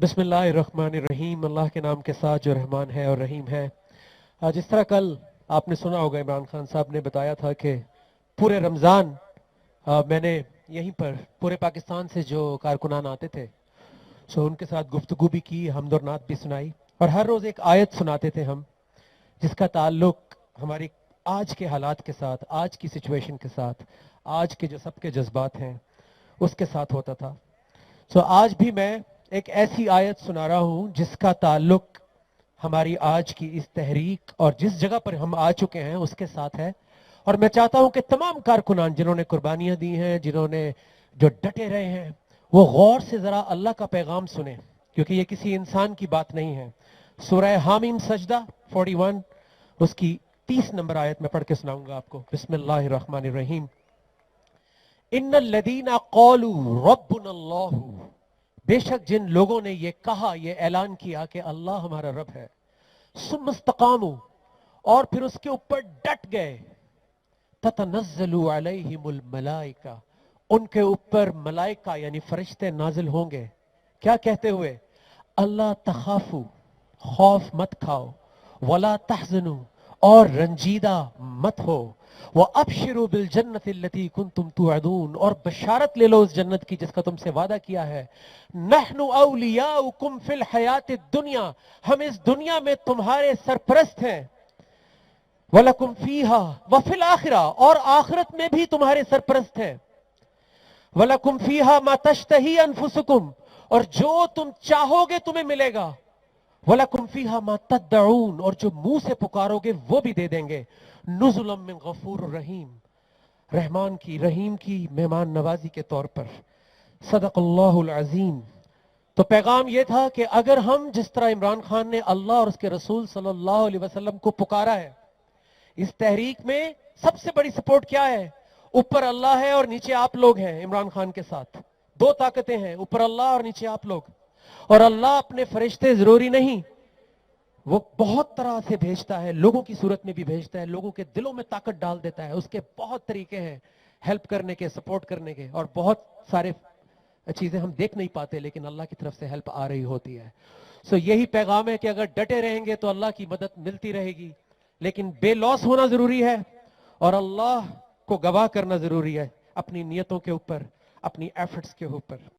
बिस्मिल्लाहिर्रहमानिर्रहीम। अल्लाह के नाम के साथ जो रहमान है और रहीम है। जिस तरह कल आपने सुना होगा, इमरान खान साहब ने बताया था कि पूरे रमज़ान मैंने यहीं पर पूरे पाकिस्तान से जो कारकुनान आते थे सो उनके साथ गुफ्तगू भी की, हमद और नात भी सुनाई, और हर रोज़ एक आयत सुनाते थे हम, जिसका ताल्लुक हमारी आज के हालात के साथ, आज की सिचुएशन के साथ, आज के जो सबके जज्बात हैं उसके साथ होता था। सो आज भी मैं एक ऐसी आयत सुना रहा हूं जिसका ताल्लुक हमारी आज की इस तहरीक और जिस जगह पर हम आ चुके हैं उसके साथ है। और मैं चाहता हूं कि तमाम कारकुनान जिन्होंने कुर्बानियां दी हैं, जिन्होंने जो डटे रहे हैं, वो गौर से जरा अल्लाह का पैगाम सुने, क्योंकि ये किसी इंसान की बात नहीं है। सूरह हामीम सजदा 41 उसकी 30 नंबर आयत में पढ़ के सुनाऊंगा आपको। बिस्मिल्लाहिर्रहमानिर्रहीम। इन्नल्लज़ीना क़ालू रब्बुनल्लाहु, बेशक जिन लोगों ने ये कहा, ये ऐलान किया कि अल्लाह हमारा रब है, सुम्मस्तकामू, और फिर उसके ऊपर डट गए, ततनज़्ज़लु अलैहिमुल मलाइका, उनके ऊपर मलाइका यानी फरिश्ते नाजिल होंगे। क्या कहते हुए? अल्लाह तखाफू, खौफ मत खाओ, वला तहज़नू, और रंजीदा मत हो, वो अबशिरू बिल जन्नत लती कुंतुम तुअदून, और बशारत ले लो उस जन्नत की जिसका तुमसे वादा किया है। नहनु औलियाउकुम फिल हयातिद दुनिया, हम इस दुनिया में तुम्हारे सरपरस्त हैं। वलकुम फीहा व फिल आखिरा, और आखिरत में भी तुम्हारे सरपरस्त हैं। वलकुम फीहा मा तश्तही अनफुसुकुम, और जो तुम चाहोगे तुम्हें मिलेगा। वलकुम फीहा मा तद्दऊन, और जो मुंह से पुकारोगे वो भी दे देंगे। नुज़ुलम मिन गफूर रहीम, रहमान की रहीम की मेहमान नवाजी के तौर पर। सदक़ल्लाहुल अज़ीम। तो पैगाम यह था कि अगर हम जिस तरह इमरान खान ने अल्लाह और उसके रसूल सल्लल्लाहु अलैहि वसल्लम को पुकारा है, इस तहरीक में सबसे बड़ी सपोर्ट क्या है? ऊपर अल्लाह है और नीचे आप लोग हैं। इमरान खान के साथ दो ताकतें हैं, ऊपर अल्लाह और नीचे आप लोग। और अल्लाह अपने फरिश्ते जरूरी नहीं, वो बहुत तरह से भेजता है, लोगों की सूरत में भी भेजता है, लोगों के दिलों में ताकत डाल देता है। उसके बहुत तरीके हैं हेल्प करने के, सपोर्ट करने के, और बहुत सारे चीजें हम देख नहीं पाते लेकिन अल्लाह की तरफ से हेल्प आ रही होती है। सो यही पैगाम है कि अगर डटे रहेंगे तो अल्लाह की मदद मिलती रहेगी, लेकिन बेलौस होना जरूरी है और अल्लाह को गवाह करना जरूरी है अपनी नियतों के ऊपर, अपनी एफर्ट्स के ऊपर।